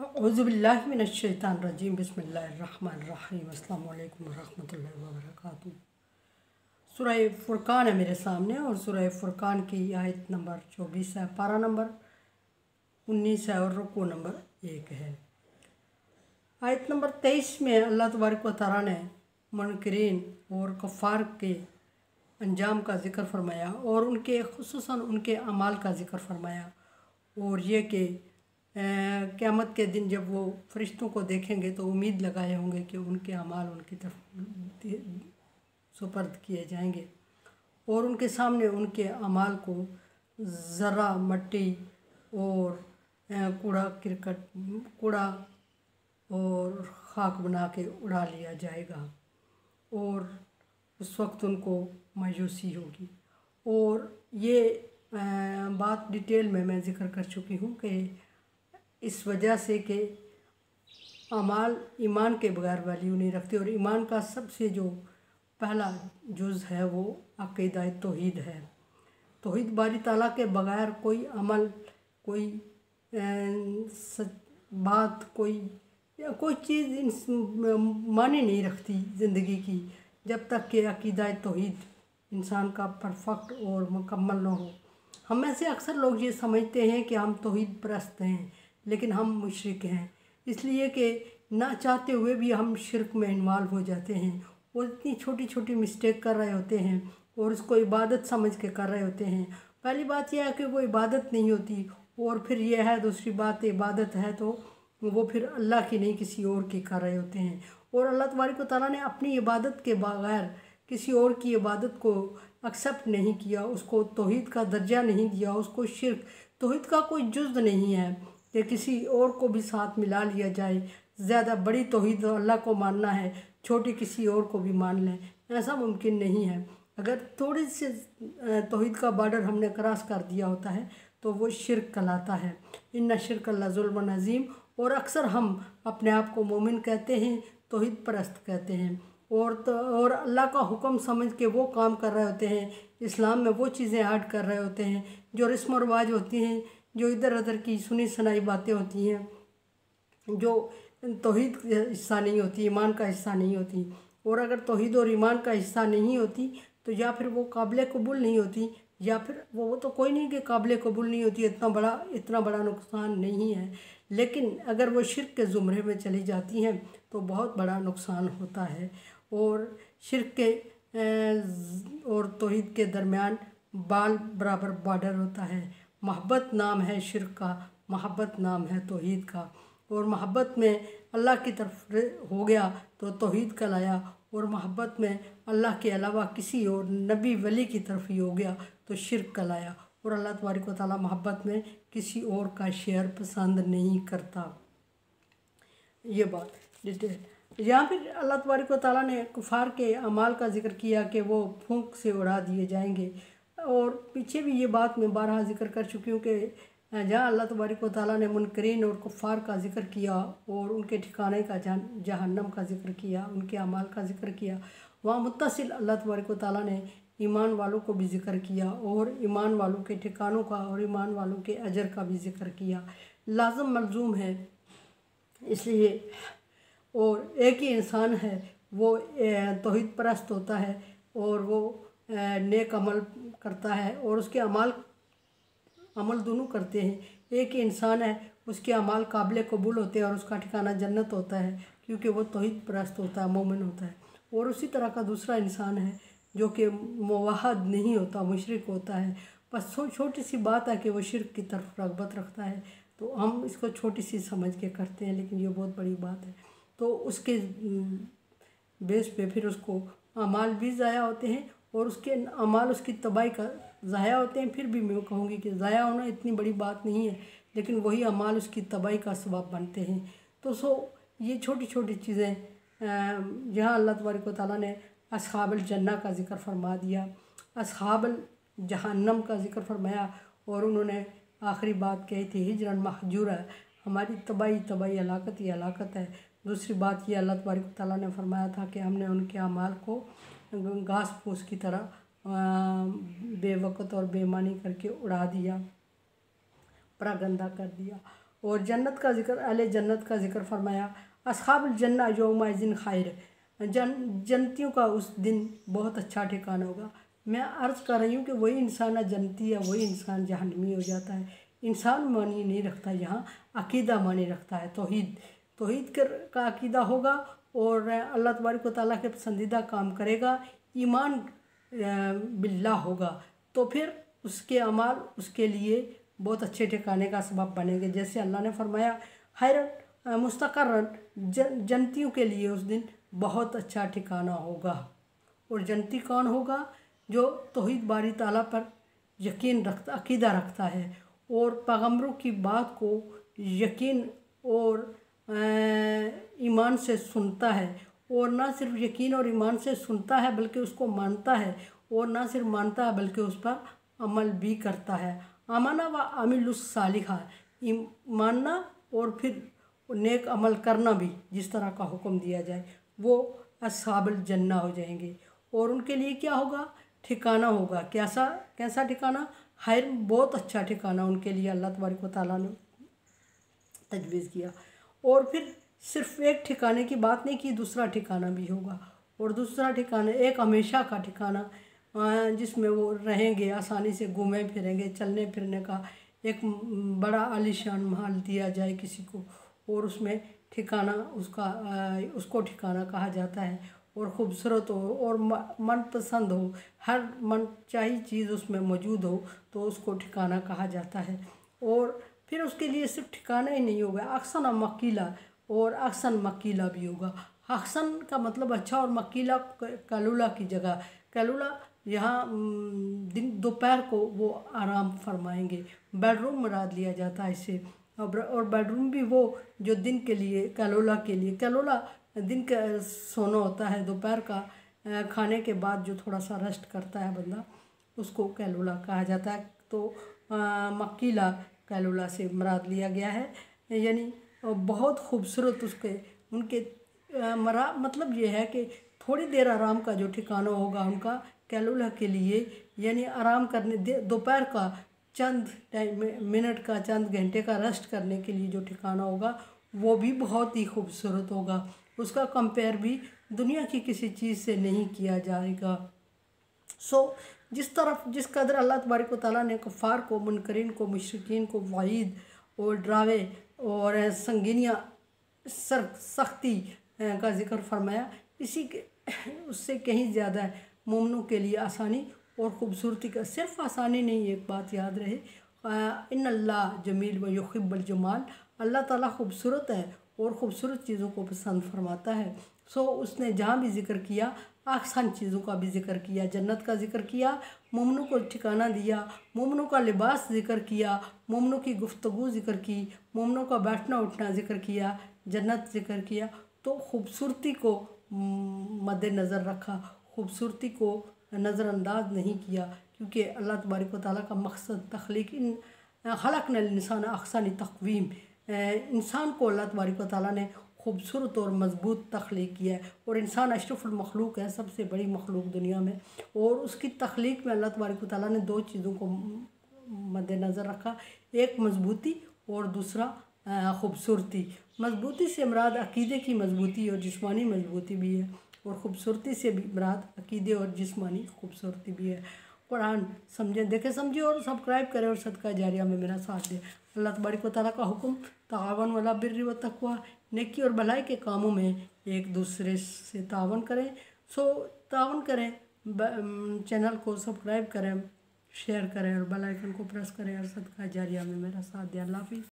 औज़ुबिल्लाहि मिनश्शैतानिर्रजीम बिस्मिल्लाहिर्रहमानिर्रहीम अस्सलामु अलैकुम वरहमतुल्लाहि वबरकातुहू। सूरह फुरकान है मेरे सामने और सूरह फुरकान की आयत नंबर 24 है, पारा नंबर 19 है और रुकू नंबर 1 है। आयत नंबर 23 में अल्लाह तबारक व तआला ने मुनकरीन और कफ़ार के अंजाम का ज़िक्र फरमाया और उनके खुसूसन उनके अमाल का ज़िक्र फरमाया और ये कि क़यामत के दिन जब वो फरिश्तों को देखेंगे तो उम्मीद लगाए होंगे कि उनके अमाल उनकी तरफ सुपर्द किए जाएंगे और उनके सामने उनके अमाल को ज़रा मट्टी और कूड़ा और खाक बना के उड़ा लिया जाएगा और उस वक्त उनको मायूसी होगी। और ये बात डिटेल में मैं ज़िक्र कर चुकी हूँ कि इस वजह से कि अमाल ईमान के बगैर वैल्यू नहीं रखते और ईमान का सबसे जो पहला जुज़ है वो अक़ीदा तौहीद है। तौहीद बारी ताला के बगैर कोई अमल, कोई बात, कोई चीज़ माने नहीं रखती ज़िंदगी की जब तक कि अक़ीदा तौहीद इंसान का परफेक्ट और मुकम्मल न हो। हम में से अक्सर लोग ये समझते हैं कि हम तौहीद परस्त हैं लेकिन हम मुशरिक हैं, इसलिए कि ना चाहते हुए भी हम शिरक में इन्वॉल्व हो जाते हैं और इतनी छोटी छोटी मिस्टेक कर रहे होते हैं और उसको इबादत समझ के कर रहे होते हैं। पहली बात यह है कि वो इबादत नहीं होती और फिर यह है दूसरी बात, इबादत है तो वो फिर अल्लाह की नहीं किसी और की कर रहे होते हैं और अल्लाह तबारक व तआला ने अपनी इबादत के बगैर किसी और की इबादत को एक्सेप्ट नहीं किया, उसको तौहीद का दर्जा नहीं दिया, उसको शिरक, तौहीद का कोई जुज़ नहीं है कि किसी और को भी साथ मिला लिया जाए। ज़्यादा बड़ी तौहीद अल्लाह को मानना है, छोटी किसी और को भी मान लें, ऐसा मुमकिन नहीं है। अगर थोड़ी सी तौहीद का बॉर्डर हमने क्रॉस कर दिया होता है तो वो शिरक कहलाता है। इन्ना शिरक लज़ुल्मुन अज़ीम। और अक्सर हम अपने आप को मोमिन कहते हैं, तौहीद परस्त कहते हैं और अल्लाह का हुक्म समझ के वो काम कर रहे होते हैं, इस्लाम में वो चीज़ें ऐड कर रहे होते हैं जो रस्म व रिवाज होती हैं, जो इधर उधर की सुनी सुनाई बातें होती हैं, जो तौहीद का हिस्सा नहीं होती, ईमान का हिस्सा नहीं होती। और अगर तौहीद और ईमान का हिस्सा नहीं होती तो या फिर वो काबिल कबूल नहीं होती या फिर वो तो कोई नहीं कि काबिल कबूल नहीं होती, इतना बड़ा नुकसान नहीं है। लेकिन अगर वो शिरक के ज़ुमरे में चली जाती हैं तो बहुत बड़ा नुकसान होता है। और शिरक के और तौहीद के दरमियान बाल बराबर बॉर्डर होता है। मोहब्बत नाम है शिरक का, मोहब्बत नाम है तौहीद का। और मोहब्बत में अल्लाह की तरफ हो गया तो तौहीद कहलाया और मोहब्बत में अल्लाह के अलावा किसी और नबी वली की तरफ ही हो गया तो शिरक कहलाया। और अल्लाह तबारक व तआला मोहब्बत में किसी और का शेयर पसंद नहीं करता। ये बात डिटेल। यहाँ फिर अल्लाह तबारक व तआला ने कुफार के अमाल का ज़िक्र किया कि वो फूंक से उड़ा दिए जाएंगे और पीछे भी ये बात मैं बारहा ज़िक्र कर चुकी हूँ कि जहाँ अल्लाह तबारक व तआला ने मुनकरीन और कुफ़ार का ज़िक्र किया और उनके ठिकाने का जहन्नम का ज़िक्र किया, उनके अमाल का ज़िक्र किया, वहाँ मुत्तसिल अल्लाह तबारक व तआला ने ईमान वालों को भी ज़िक्र किया और ईमान वालों के ठिकानों का और ईमान वालों के अजर का भी ज़िक्र किया। लाज़म मलज़ूम है इसलिए। और एक ही इंसान है वो तौहीद परस्त होता है और वो नेक अमल करता है और उसके अमल दोनों करते हैं। एक ही इंसान है, उसके अमाल काबिल कबूल होते हैं और उसका ठिकाना जन्नत होता है क्योंकि वो तौहीद परस्त होता है, मोमिन होता है। और उसी तरह का दूसरा इंसान है जो कि मुवाहद नहीं होता, मुशरिक होता है। बस छोटी सी बात है कि वो शिरक की तरफ रग़बत रखता है तो हम इसको छोटी सी समझ के करते हैं, लेकिन ये बहुत बड़ी बात है। तो उसके बेस पे फिर उसको अमाल भी ज़ाया होते हैं और उसके अमाल उसकी तबाही का ज़ाया होते हैं। फिर भी मैं कहूँगी कि ज़ाया होना इतनी बड़ी बात नहीं है, लेकिन वही अमाल उसकी तबाही का सबब बनते हैं। तो ये छोटी छोटी चीज़ें जहाँ अल्लाह तबारक व तआला ने अस्हाबुल जन्नह का ज़िक्र फरमा दिया, अस्हाबुल जहन्नम का ज़िक्र फरमाया और उन्होंने आखिरी बात कही थी हिजरन महजूरा, हमारी तबाही हलाकत ही हलाकत है। दूसरी बात ये अल्लाह तबारक व तआला ने फरमाया था कि हमने उनके अमाल को घास फूस की तरह बेवक़्त और बेमानी करके उड़ा दिया, परागंदा कर दिया। और जन्नत का ज़िक्र, अहले जन्नत का ज़िक्र फरमाया। अस्हाबुल जन्ना यौमइज़िन खैर, जन्नतियों का उस दिन बहुत अच्छा ठिकाना होगा। मैं अर्ज़ कर रही हूँ कि वही इंसान जन्नती है, वही इंसान जहन्नमी हो जाता है। इंसान मानी नहीं रखता, यहाँ अकीदा मानी रखता है। तौहीद का अकीदा होगा और अल्लाह तबारक व तआला के पसंदीदा काम करेगा, ईमान बिल्लाह होगा, तो फिर उसके अमाल उसके लिए बहुत अच्छे ठिकाने का सबब बनेंगे। जैसे अल्लाह ने फरमाया खैरन मुस्तक़र्रन, जन्नतियों के लिए उस दिन बहुत अच्छा ठिकाना होगा। और जन्नती कौन होगा? जो तौहीद बारी ताला पर यकीन रखता, अकीदा रखता है और पैगम्बरों की बात को यकीन और ईमान से सुनता है। और ना सिर्फ यकीन और ईमान से सुनता है बल्कि उसको मानता है, और ना सिर्फ मानता है बल्कि उस पर अमल भी करता है। आमना व आमिलुस सालिहा, मानना और फिर नेक अमल करना भी, जिस तरह का हुक्म दिया जाए, वो अस्हाबुल जन्ना हो जाएंगे। और उनके लिए क्या होगा? ठिकाना होगा। कैसा ठिकाना? खैर, बहुत अच्छा ठिकाना उनके लिए अल्लाह तबारक व तआला ने तजवीज़ किया। और फिर सिर्फ एक ठिकाने की बात नहीं की, दूसरा ठिकाना भी होगा। और दूसरा ठिकाना एक हमेशा का ठिकाना, जिसमें वो रहेंगे, आसानी से घूमें फिरेंगे, चलने फिरने का एक बड़ा आलीशान महल दिया जाए किसी को, और उसमें ठिकाना उसको ठिकाना कहा जाता है। और ख़ूबसूरत हो और मनपसंद हो, हर मन चाही चीज़ उसमें मौजूद हो, तो उसको ठिकाना कहा जाता है। और फिर उसके लिए सिर्फ ठिकाना ही नहीं होगा, अहसन मकीला, और अहसन मकीला भी होगा। अहसन का मतलब अच्छा, और मकीला कैलूला की जगह। कैलूला यहाँ दिन दोपहर को वो आराम फरमाएंगे, बेडरूम मुराद लिया जाता है इससे। और बेडरूम भी वो जो दिन के लिए, कैलूला के लिए, कैलूला दिन का सोना होता है, दोपहर का खाने के बाद जो थोड़ा सा रेस्ट करता है बंदा, उसको कैलूला कहा जाता है। तो मकीला कैलूला से मुराद लिया गया है, यानी बहुत खूबसूरत उनके मतलब ये है कि थोड़ी देर आराम का जो ठिकाना होगा उनका कैलूला के लिए, यानी आराम करने, दोपहर का चंद मिनट का, चंद घंटे का रेस्ट करने के लिए जो ठिकाना होगा, वो भी बहुत ही खूबसूरत होगा। उसका कंपेयर भी दुनिया की किसी चीज़ से नहीं किया जाएगा। जिस कदर अल्लाह तबारक व तआला ने कुफ़ार को, मुनकरीन को, मुशरिकीन को वईद और डरावे और संगीनियाँ, सख्ती का ज़िक्र फरमाया, उससे कहीं ज़्यादा मोमिनों के लिए आसानी और ख़ूबसूरती का। सिर्फ आसानी नहीं, एक बात याद रहे, इन्नल्लाह जमील व युहिब्बुल जमाल, अल्लाह ताला ख़ूबसूरत है और ख़ूबसूरत चीज़ों को पसंद फरमाता है। उसने जहाँ भी ज़िक्र किया, आसान चीज़ों का भी ज़िक्र किया, जन्नत का ज़िक्र किया, मोमिनों को ठिकाना दिया, मोमिनों का लिबास ज़िक्र किया, मोमिनों की गुफ्तगू ज़िक्र की, मोमिनों का बैठना उठना ज़िक्र किया, जन्नत ज़िक्र किया। तो ख़ूबसूरती को मद्देनज़र रखा, ख़ूबसूरती को नज़रअंदाज नहीं किया, क्योंकि अल्लाह तबारक व तआला का मकसद तख्लीक, खलक़नल इंसान अहसन तक़वीम, इंसान को अल्लाह तबारक व तआला ने खूबसूरत और मज़बूत तख्लीक किया है। और इंसान अशरफुल मखलूक है, सबसे बड़ी मखलूक दुनिया में। और उसकी तख्लीक में अल्लाह तबारक व तआला ने दो चीज़ों को मद्देनज़र रखा, एक मजबूती और दूसरा ख़ूबसूरती। मजबूती से मुराद अकीदे की मजबूती और जिस्मानी मजबूती भी है, और ख़ूबसूरती से भी मुराद अकीदे और जिस्मानी खूबसूरती भी है। कुरान समझें, देखें, समझें और सब्सक्राइब करें और सदका जारिया में मेरा साथ दें। अल्लाह तबारक व तआला का हुक्म, तावन वला बिर्रि व तक़वा, नेकी और भलाई के कामों में एक दूसरे से तावन करें। तावन करें, चैनल को सब्सक्राइब करें, शेयर करें और बेल आइकन को प्रेस करें और सदका जारिया में मेरा साथ दें। अल्लाह हाफ़िज़।